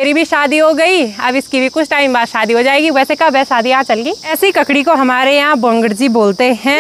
मेरी भी शादी हो गई, अब इसकी भी कुछ टाइम बाद शादी हो जाएगी। वैसे कब है शादी? यहाँ चल गई। ऐसी ककड़ी को हमारे यहाँ बोंगड़ जी बोलते हैं।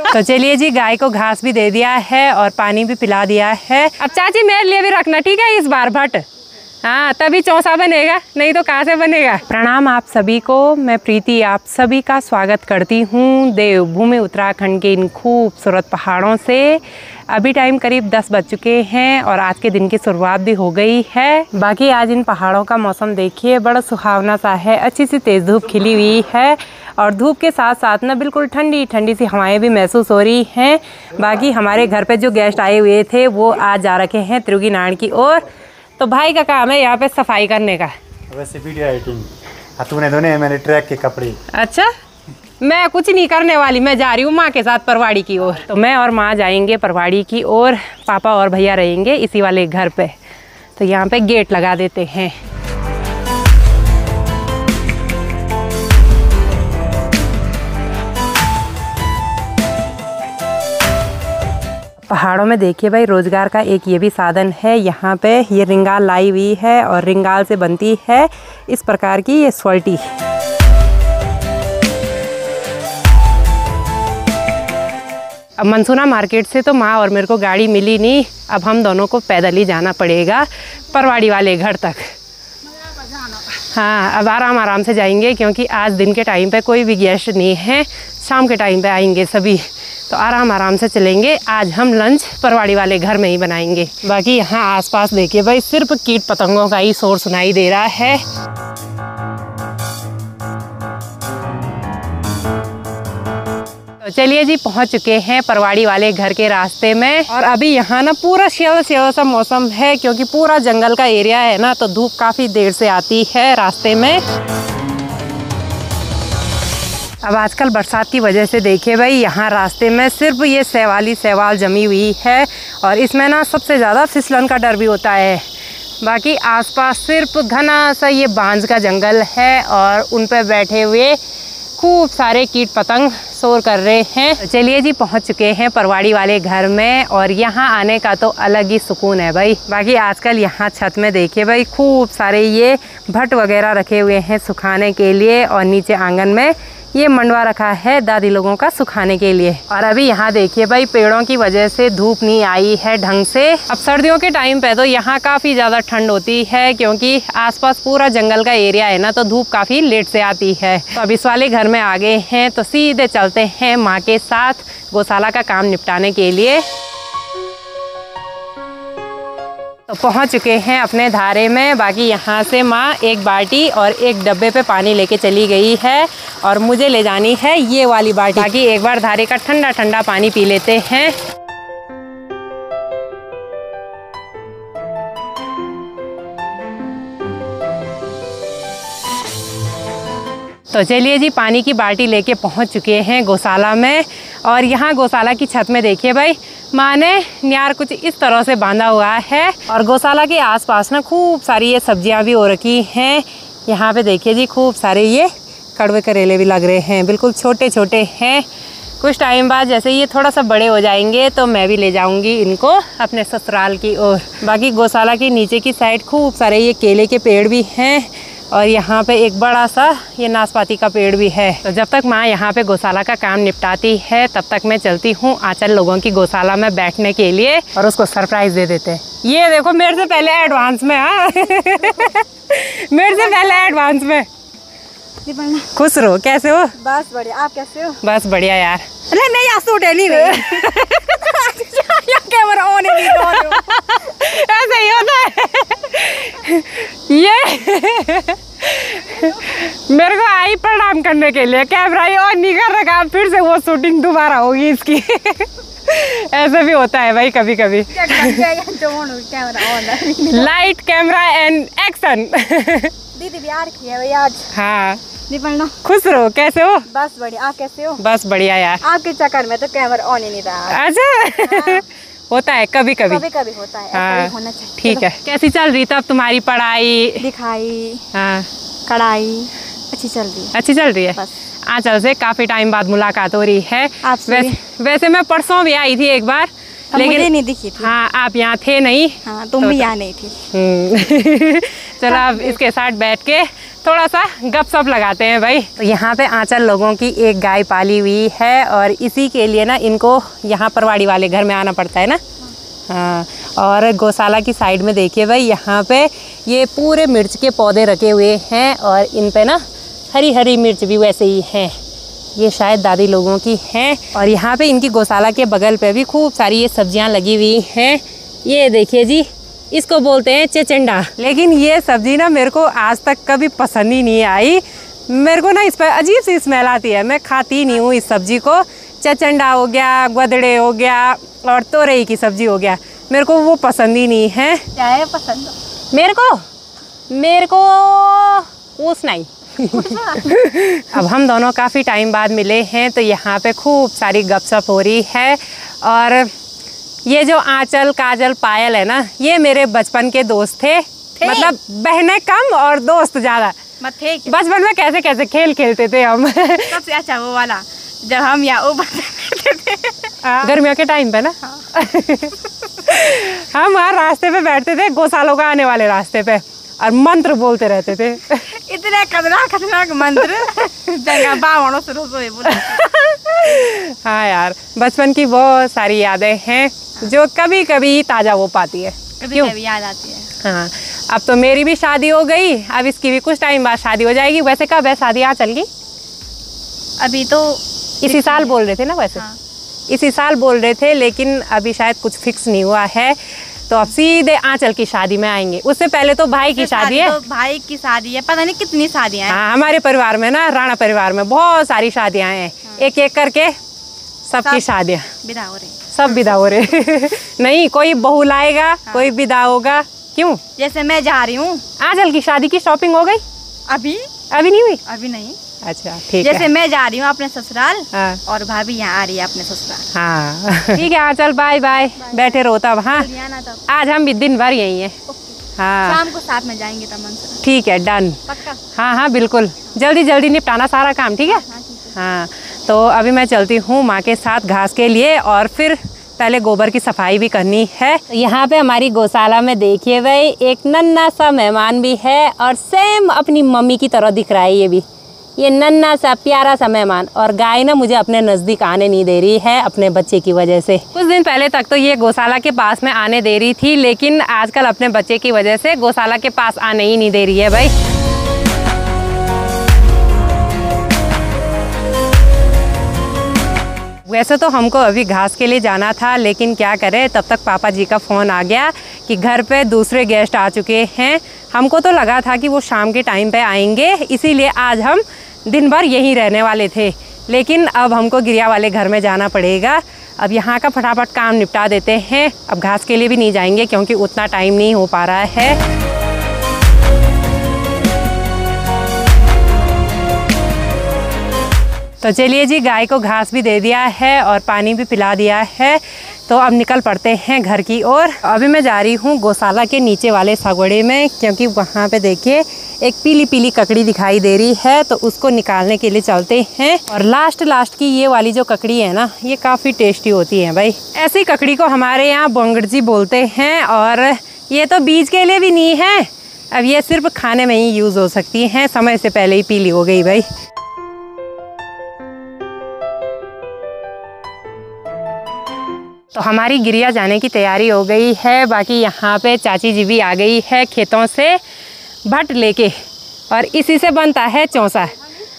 तो चलिए जी, गाय को घास भी दे दिया है और पानी भी पिला दिया है। अब चाची मेरे लिए भी रखना, ठीक है, इस बार भट्ट। हाँ, तभी चौसा बनेगा, नहीं तो कहाँ से बनेगा। प्रणाम आप सभी को, मैं प्रीति आप सभी का स्वागत करती हूँ देवभूमि उत्तराखंड के इन खूबसूरत पहाड़ों से। अभी टाइम करीब 10 बज चुके हैं और आज के दिन की शुरुआत भी हो गई है। बाकी आज इन पहाड़ों का मौसम देखिए, बड़ा सुहावना सा है। अच्छी सी तेज़ धूप खिली हुई है और धूप के साथ साथ ना बिल्कुल ठंडी ठंडी सी हवाएं भी महसूस हो रही हैं। बाकी हमारे घर पे जो गेस्ट आए हुए थे वो आज जा रखे हैं त्रिगुनारायण की ओर। तो भाई का काम है यहाँ पे सफाई करने का। वैसे वीडियो एडिटिंग तूने दोने मेरे ट्रैक के कपड़े। अच्छा, मैं कुछ नहीं करने वाली, मैं जा रही हूँ माँ के साथ परवाड़ी की ओर। तो मैं और माँ जाएंगे परवाड़ी की ओर, पापा और भैया रहेंगे इसी वाले घर पे। तो यहाँ पे गेट लगा देते हैं। पहाड़ों में देखिए भाई, रोज़गार का एक ये भी साधन है। यहाँ पे ये रिंगाल लाई हुई है और रिंगाल से बनती है इस प्रकार की ये स्वल्टी। अब मनसूना मार्केट से तो माँ और मेरे को गाड़ी मिली नहीं, अब हम दोनों को पैदल ही जाना पड़ेगा परवाड़ी वाले घर तक। हाँ, अब आराम से जाएंगे क्योंकि आज दिन के टाइम पे कोई भी गेस्ट नहीं है, शाम के टाइम पे आएंगे सभी। तो आराम से चलेंगे। आज हम लंच परवाड़ी वाले घर में ही बनाएंगे। बाकी यहाँ आसपास देखिए भाई, सिर्फ कीट पतंगों का ही शोर सुनाई दे रहा है। तो चलिए जी, पहुँच चुके हैं परवाड़ी वाले घर के रास्ते में। और अभी यहाँ ना पूरा शीतल सा मौसम है क्योंकि पूरा जंगल का एरिया है ना, तो धूप काफ़ी देर से आती है रास्ते में। अब आजकल बरसात की वजह से देखिए भाई, यहाँ रास्ते में सिर्फ ये शैवाल जमी हुई है और इसमें ना सबसे ज़्यादा फिसलन का डर भी होता है। बाकी आसपास सिर्फ घना सा ये बांझ का जंगल है और उन पर बैठे हुए खूब सारे कीट पतंग शोर कर रहे हैं। चलिए जी, पहुँच चुके हैं परवाड़ी वाले घर में और यहाँ आने का तो अलग ही सुकून है भाई। बाकी आजकल यहाँ छत में देखिए भाई, खूब सारे ये भट्ट वगैरह रखे हुए हैं सुखाने के लिए और नीचे आंगन में ये मंडवा रखा है दादी लोगों का सुखाने के लिए। और अभी यहाँ देखिए भाई, पेड़ों की वजह से धूप नहीं आई है ढंग से। अब सर्दियों के टाइम पे तो यहाँ काफ़ी ज़्यादा ठंड होती है क्योंकि आसपास पूरा जंगल का एरिया है ना, तो धूप काफ़ी लेट से आती है। तो अब इस वाले घर में आ गए हैं तो सीधे चलते हैं माँ के साथ गौशाला का काम निपटाने के लिए। तो पहुंच चुके हैं अपने धारे में। बाकी यहाँ से माँ एक बाल्टी और एक डब्बे पे पानी लेके चली गई है और मुझे ले जानी है ये वाली बाल्टी। बाकी एक बार धारे का ठंडा ठंडा पानी पी लेते हैं। तो चलिए जी, पानी की बाल्टी लेके पहुंच चुके हैं गौशाला में। और यहाँ गौशाला की छत में देखिए भाई, माँ ने न्यार कुछ इस तरह से बांधा हुआ है और गौशाला के आसपास ना खूब सारी ये सब्जियाँ भी हो रखी हैं। यहाँ पे देखिए जी, खूब सारे ये कड़वे करेले भी लग रहे हैं, बिल्कुल छोटे छोटे हैं। कुछ टाइम बाद जैसे ये थोड़ा सा बड़े हो जाएंगे तो मैं भी ले जाऊंगी इनको अपने ससुराल की ओर। बाकी गौशाला के नीचे की साइड खूब सारे ये केले के पेड़ भी हैं और यहाँ पे एक बड़ा सा ये नाशपाती का पेड़ भी है। तो जब तक माँ यहाँ पे गौशाला का काम निपटाती है तब तक मैं चलती हूँ आंचल लोगों की गौशाला में बैठने के लिए और उसको सरप्राइज दे देते हैं। ये देखो, मेरे से पहले एडवांस में। हाँ मेरे से पहले एडवांस में। खुश रहो, कैसे हो? बस बढ़िया, आप कैसे हो? बस बढ़िया यार। अरे मैं यहाँ सूट नहीं रही कैमरा ऑन ही नहीं कर रही हूँ। ऐसा ही होता है। ये मेरे को आई प्रणाम करने के लिए, कैमरा ही ऑन नहीं कर रखा, फिर से वो शूटिंग दोबारा होगी इसकी। ऐसा भी होता है भाई कभी कभी। Light camera and action. दीदी भी आ रखी है भाई आज। हाँ दीपना, खुश रहो, कैसे हो? बस बढ़िया, आप कैसे हो? बस बढ़िया यार। आपके चक्कर में तो कैमरा ऑन ही नहीं रहा। अच्छा। हाँ। होता है कभी कभी होता है। हाँ, ऐसा होना चाहिए। ठीक है। कैसी चल रही तब तुम्हारी पढ़ाई लिखाई? हाँ, कढ़ाई अच्छी चल रही है। अच्छी चल रही है। बस आंचल से काफ़ी टाइम बाद मुलाकात हो रही है। आपसे वैसे मैं परसों भी आई थी एक बार, मुझे नहीं दिखी थी। हाँ, आप यहाँ थे नहीं। हाँ, तुम भी यहाँ नहीं थी। चलो अब इसके साथ बैठ के थोड़ा सा गपशप लगाते हैं भाई। तो यहाँ पे आंचल लोगों की एक गाय पाली हुई है और इसी के लिए ना इनको यहाँ परवाड़ी वाले घर में आना पड़ता है ना। हाँ, और गौशाला की साइड में देखिए भाई, यहाँ पे ये पूरे मिर्च के पौधे रखे हुए हैं और इन पे ना हरी हरी मिर्च भी वैसे ही हैं। ये शायद दादी लोगों की हैं। और यहाँ पे इनकी गौशाला के बगल पे भी खूब सारी ये सब्जियाँ लगी हुई हैं। ये देखिए जी, इसको बोलते हैं चचंडा। लेकिन ये सब्जी ना मेरे को आज तक कभी पसंद ही नहीं आई। मेरे को ना इस पर अजीब सी स्मेल आती है, मैं खाती नहीं हूँ इस सब्जी को। चचंडा हो गया, गदड़े हो गया और तोरई की सब्जी हो गया, मेरे को वो पसंद ही नहीं है। क्या है पसंद? मेरे को पूछना ही। अब हम दोनों काफ़ी टाइम बाद मिले हैं तो यहाँ पे खूब सारी गपशप हो रही है। और ये जो आंचल, काजल, पायल है ना, ये मेरे बचपन के दोस्त थे। मतलब बहनें कम और दोस्त ज़्यादा। बचपन में कैसे कैसे खेल खेलते थे हम। सबसे अच्छा वो वाला जब हम यहाँ गर्मियों के टाइम पे ना। हम वहाँ रास्ते पे बैठते थे, गौशालों का आने वाले रास्ते पे, और मंत्र बोलते रहते थे। इतने खतरनाक मंत्र बावड़ों से रसोई बोले। हाँ यार, बचपन की बहुत सारी यादें हैं जो कभी कभी ताज़ा हो पाती है। कभी याद आती है। हाँ, अब तो मेरी भी शादी हो गई, अब इसकी भी कुछ टाइम बाद शादी हो जाएगी। वैसे कब है शादी, यहाँ चल गई? अभी तो इसी साल बोल रहे थे ना वैसे। हाँ। इसी साल बोल रहे थे, लेकिन अभी शायद कुछ फिक्स नहीं हुआ है। तो अब सीधे आंचल की शादी में आएंगे। उससे पहले तो भाई की शादी है। तो भाई की शादी है, पता नहीं कितनी शादियां हैं। हाँ, हमारे परिवार में ना, राणा परिवार में बहुत सारी शादियां हैं। हाँ। एक एक करके सबकी शादियां विदा हो रही, सब विदा हो रहे। नहीं, कोई बहू लाएगा। हाँ। कोई विदा होगा। क्यों? जैसे मैं जा रही हूँ। आंचल की शादी की शॉपिंग हो गई? अभी नहीं हुई। अभी नहीं। अच्छा, ठीक है। जैसे मैं जा रही हूँ अपने ससुराल। हाँ। और भाभी यहाँ आ रही है अपने ससुराल। हाँ। ठीक है आंचल, बाय बाय। बैठे रहो तब। हाँ, आज हम भी दिन भर यही हैं। हाँ, शाम को साथ में जाएंगे तमन से। ठीक है, डन। पक्का? हाँ हाँ बिल्कुल, जल्दी जल्दी निपटाना सारा काम, ठीक है? हाँ, तो अभी मैं चलती हूँ माँ के साथ घास के लिए, और फिर पहले गोबर की सफाई भी करनी है। यहाँ पे हमारी गौशाला में देखिए भाई, एक नन्हा सा मेहमान भी है और सेम अपनी मम्मी की तरह दिख रहा है। ये भी, ये नन्हा सा प्यारा सा मेहमान। और गाय ना मुझे अपने नज़दीक आने नहीं दे रही है अपने बच्चे की वजह से। कुछ दिन पहले तक तो ये गौशाला के पास में आने दे रही थी, लेकिन आजकल अपने बच्चे की वजह से गौशाला के पास आने ही नहीं दे रही है भाई। वैसे तो हमको अभी घास के लिए जाना था, लेकिन क्या करें, तब तक पापा जी का फ़ोन आ गया कि घर पे दूसरे गेस्ट आ चुके हैं। हमको तो लगा था कि वो शाम के टाइम पे आएंगे, इसीलिए आज हम दिन भर यहीं रहने वाले थे। लेकिन अब हमको गिरिया वाले घर में जाना पड़ेगा। अब यहाँ का फटाफट काम निपटा देते हैं। अब घास के लिए भी नहीं जाएंगे क्योंकि उतना टाइम नहीं हो पा रहा है। तो चलिए जी, गाय को घास भी दे दिया है और पानी भी पिला दिया है, तो अब निकल पड़ते हैं घर की ओर। अभी मैं जा रही हूँ गौशाला के नीचे वाले सगोड़े में, क्योंकि वहाँ पे देखिए एक पीली पीली ककड़ी दिखाई दे रही है, तो उसको निकालने के लिए चलते हैं। और लास्ट की ये वाली जो ककड़ी है ना, ये काफ़ी टेस्टी होती है भाई। ऐसी ककड़ी को हमारे यहाँ बोंगड़जी बोलते हैं, और ये तो बीज के लिए भी नहीं है, अब ये सिर्फ खाने में ही यूज़ हो सकती हैं। समय से पहले ही पीली हो गई भाई। तो हमारी गिरिया जाने की तैयारी हो गई है। बाकी यहाँ पे चाची जी भी आ गई है खेतों से भट्ट लेके, और इसी से बनता है चौसा।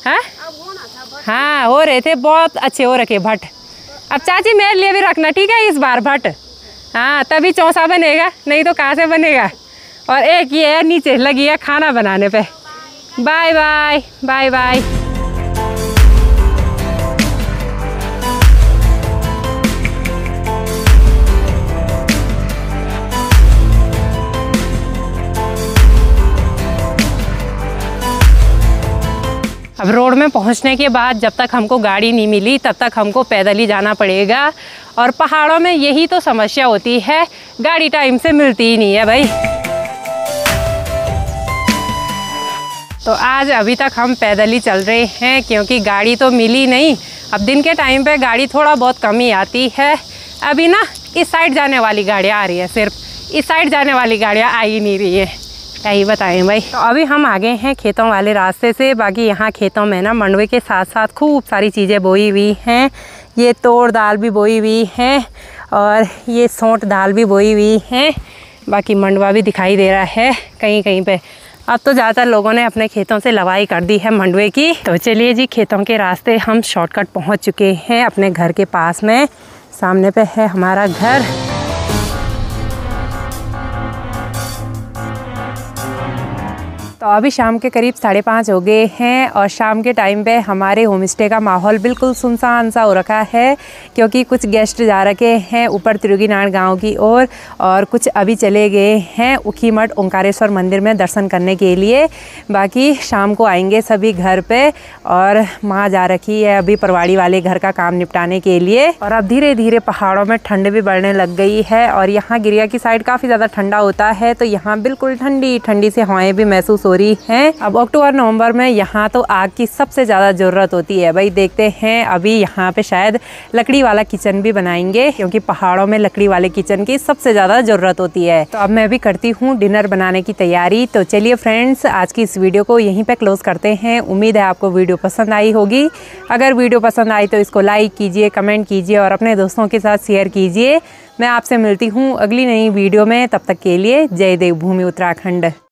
हाँ हाँ, हो रहे थे, बहुत अच्छे हो रखे भट्ट। अब चाची मेरे लिए भी रखना, ठीक है, इस बार भट्ट। हाँ, तभी चौसा बनेगा, नहीं तो कहाँ से बनेगा। और एक ये है नीचे लगी है खाना बनाने पे। Bye bye bye bye. अब रोड में पहुंचने के बाद जब तक हमको गाड़ी नहीं मिली तब तक हमको पैदल ही जाना पड़ेगा। और पहाड़ों में यही तो समस्या होती है, गाड़ी टाइम से मिलती ही नहीं है भाई। तो आज अभी तक हम पैदल ही चल रहे हैं, क्योंकि गाड़ी तो मिली नहीं। अब दिन के टाइम पे गाड़ी थोड़ा बहुत कम ही आती है। अभी ना इस साइड जाने वाली गाड़ियाँ आ रही है, सिर्फ इस साइड जाने वाली गाड़ियाँ आ ही नहीं रही है। क्या ही बताएं भाई। तो अभी हम आ गए हैं खेतों वाले रास्ते से। बाकी यहाँ खेतों में ना मंडवे के साथ साथ खूब सारी चीज़ें बोई हुई हैं। ये तोड़ दाल भी बोई हुई है और ये सौंठ दाल भी बोई हुई है। बाकी मंडवा भी दिखाई दे रहा है कहीं कहीं पे। अब तो ज़्यादातर लोगों ने अपने खेतों से लवाई कर दी है मंडवे की। तो चलिए जी, खेतों के रास्ते हम शॉर्टकट पहुंच चुके हैं अपने घर के पास में। सामने पे है हमारा घर। तो अभी शाम के करीब 5:30 हो गए हैं और शाम के टाइम पे हमारे होम स्टे का माहौल बिल्कुल सुनसान सा हो रखा है, क्योंकि कुछ गेस्ट जा रखे हैं ऊपर त्रियोगीनारायण गांव की ओर और कुछ अभी चले गए हैं उखीमठ ओंकारेश्वर मंदिर में दर्शन करने के लिए। बाकी शाम को आएंगे सभी घर पे और माँ जा रखी है अभी परवाड़ी वाले घर का काम निपटाने के लिए। और अब धीरे धीरे पहाड़ों में ठंड भी बढ़ने लग गई है और यहाँ गिरिया की साइड काफ़ी ज़्यादा ठंडा होता है, तो यहाँ बिल्कुल ठंडी ठंडी से हवाएं भी महसूस हो रही हैं। अब अक्टूबर नवंबर में यहाँ तो आग की सबसे ज़्यादा ज़रूरत होती है भाई। देखते हैं अभी यहाँ पे शायद लकड़ी वाला किचन भी बनाएंगे, क्योंकि पहाड़ों में लकड़ी वाले किचन की सबसे ज़्यादा ज़रूरत होती है। तो अब मैं भी करती हूँ डिनर बनाने की तैयारी। तो चलिए फ्रेंड्स, आज की इस वीडियो को यहीं पे क्लोज करते हैं। उम्मीद है आपको वीडियो पसंद आई होगी। अगर वीडियो पसंद आई तो इसको लाइक कीजिए, कमेंट कीजिए और अपने दोस्तों के साथ शेयर कीजिए। मैं आपसे मिलती हूँ अगली नई वीडियो में। तब तक के लिए जय देवभूमि उत्तराखंड।